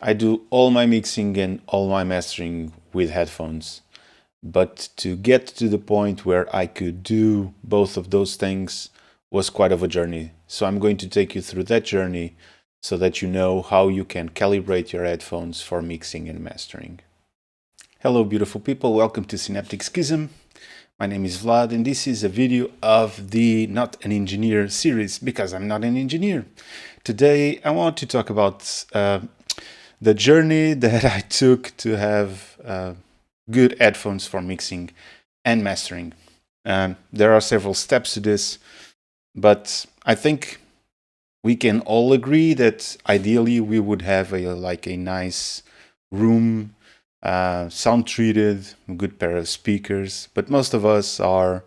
I do all my mixing and all my mastering with headphones. But to get to the point where I could do both of those things was quite of a journey. So I'm going to take you through that journey so that you know how you can calibrate your headphones for mixing and mastering. Hello, beautiful people. Welcome to Synaptic Schism. My name is Vlad, and this is a video of the Not an Engineer series because I'm not an engineer. Today, I want to talk about the journey that I took to have good headphones for mixing and mastering. There are several steps to this, but I think we can all agree that ideally we would have a nice room, sound treated, good pair of speakers. But most of us are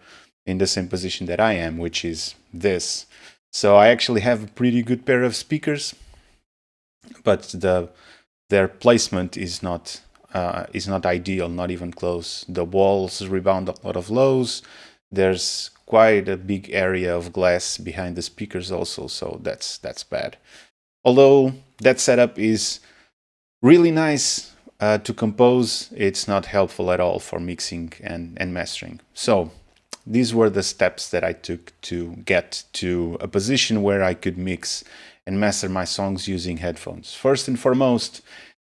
in the same position that I am, which is this. So I actually have a pretty good pair of speakers, but their placement is not ideal, not even close. The walls rebound a lot of lows. There's quite a big area of glass behind the speakers also, so that's bad. Although that setup is really nice to compose, it's not helpful at all for mixing and mastering. So these were the steps that I took to get to a position where I could mix and master my songs using headphones. First and foremost,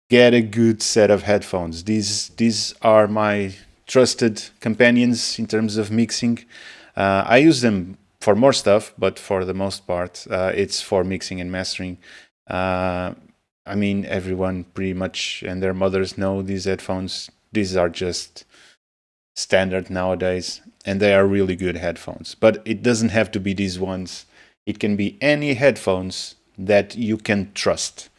get a good set of headphones. These are my trusted companions in terms of mixing. I use them for more stuff, but for the most part, it's for mixing and mastering. I mean, everyone pretty much and their mothers know these headphones. These are just standard nowadays, and they are really good headphones. But it doesn't have to be these ones. It can be any headphones that you can trust.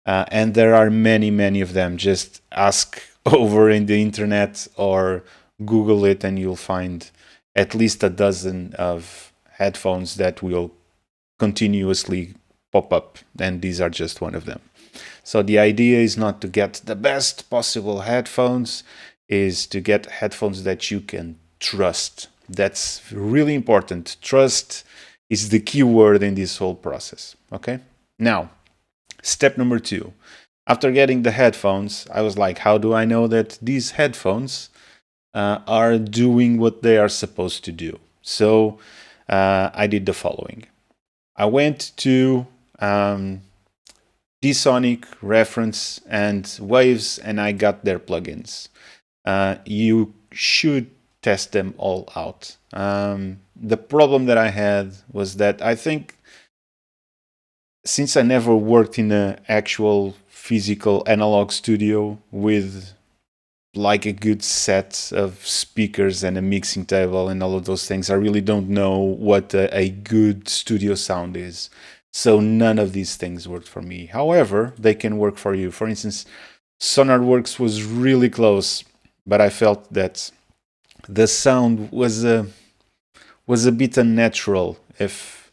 And there are many of them. Just ask over in the internet or Google it, and you'll find at least a dozen of headphones that will continuously pop up, and these are just one of them. So the idea is not to get the best possible headphones, is to get headphones that you can trust. That's really important. Trust is the key word in this whole process. Okay? Now, step number 2. After getting the headphones, I was like, how do I know that these headphones are doing what they are supposed to do? So I did the following. I went to Dsonic, Reference, and Waves, and I got their plugins. You should test them all out. The problem that I had was that I think since I never worked in an actual physical analog studio with like a good set of speakers and a mixing table and all of those things, I really don't know what a good studio sound is. So none of these things worked for me. However, they can work for you. For instance, SonarWorks was really close, but I felt that the sound was a bit unnatural, if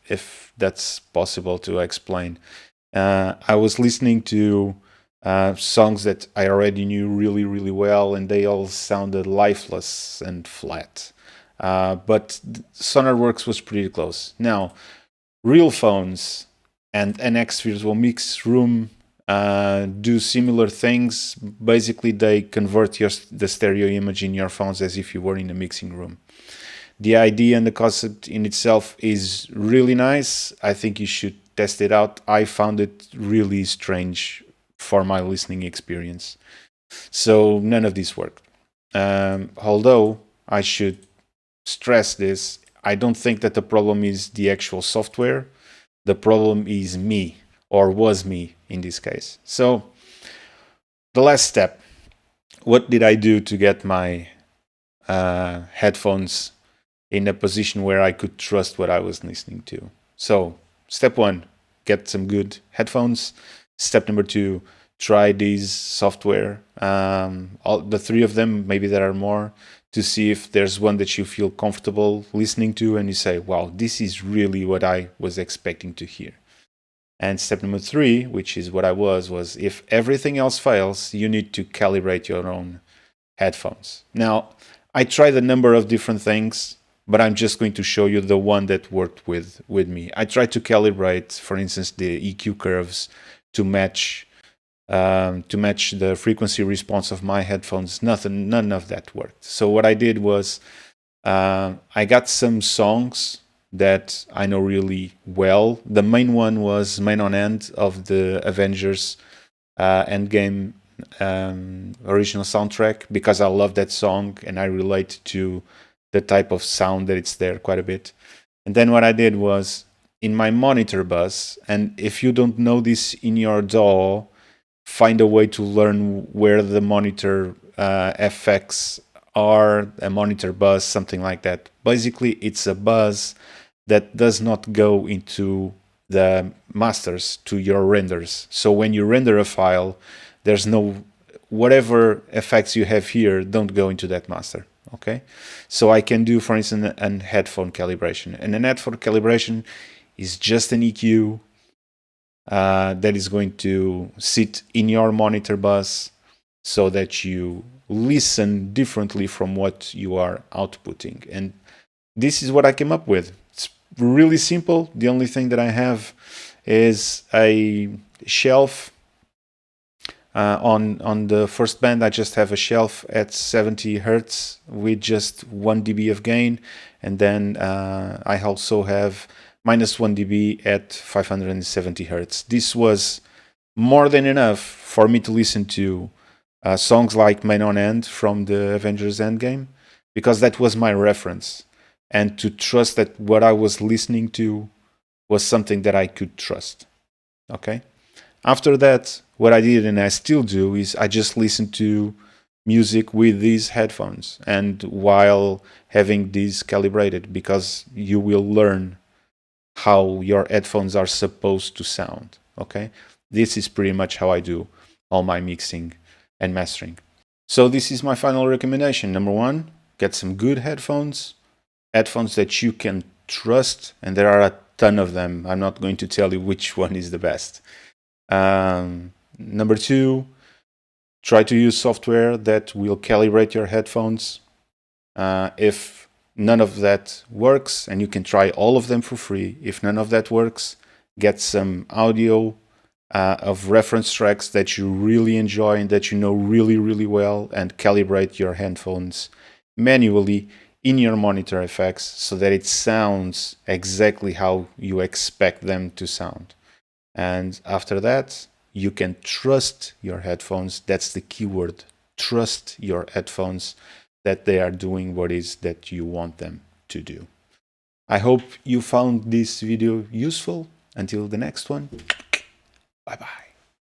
that's possible to explain. I was listening to songs that I already knew really well, and they all sounded lifeless and flat. But SonarWorks was pretty close. Now, real phones and NX Virtual Mix Room do similar things. Basically, they convert the stereo image in your phones as if you were in a mixing room. The idea and the concept in itself is really nice. I think you should test it out. I found it really strange for my listening experience. So none of this worked. Although I should stress this, I don't think that the problem is the actual software. The problem is me, or was me in this case. So the last step, what did I do to get my headphones in a position where I could trust what I was listening to? So step 1, get some good headphones. Step number 2, try these software, all the 3 of them, maybe there are more, to see if there's one that you feel comfortable listening to and you say, wow, this is really what I was expecting to hear. And step number 3, which is what I was if everything else fails, you need to calibrate your own headphones. Now, I tried a number of different things, but I'm just going to show you the one that worked with me. I tried to calibrate, for instance, the EQ curves to match to match the frequency response of my headphones. None of that worked. So what I did was I got some songs that I know really well. The main one was Main on End of the Avengers Endgame original soundtrack, because I love that song and I relate to the type of sound that it's there quite a bit. And then what I did was in my monitor bus, and if you don't know this in your DAW, find a way to learn where the monitor FX are, a monitor bus, something like that. Basically, it's a bus that does not go into the masters to your renders. So when you render a file, there's no, whatever effects you have here don't go into that master. Okay, so I can do, for instance, a headphone calibration, and an headphone calibration is just an EQ that is going to sit in your monitor bus so that you listen differently from what you are outputting. And this is what I came up with. It's really simple. The only thing that I have is a shelf. On the first band, I just have a shelf at 70 hertz with just 1 dB of gain, and then I also have minus 1 dB at 570 hertz. This was more than enough for me to listen to songs like Main on End from the Avengers Endgame, because that was my reference, and to trust that what I was listening to was something that I could trust. Okay? After that, what I did, and I still do, is I just listen to music with these headphones and while having these calibrated, because you will learn how your headphones are supposed to sound. Okay, this is pretty much how I do all my mixing and mastering. So this is my final recommendation. Number one, get some good headphones that you can trust, and there are a ton of them. I'm not going to tell you which one is the best. Number two, try to use software that will calibrate your headphones. If none of that works, and you can try all of them for free, if none of that works, get some audio of reference tracks that you really enjoy and that you know really, really well, and calibrate your headphones manually in your monitor effects so that it sounds exactly how you expect them to sound. And after that, you can trust your headphones. That's the key word. Trust your headphones that they are doing what is that you want them to do. I hope you found this video useful. Until the next one, bye-bye.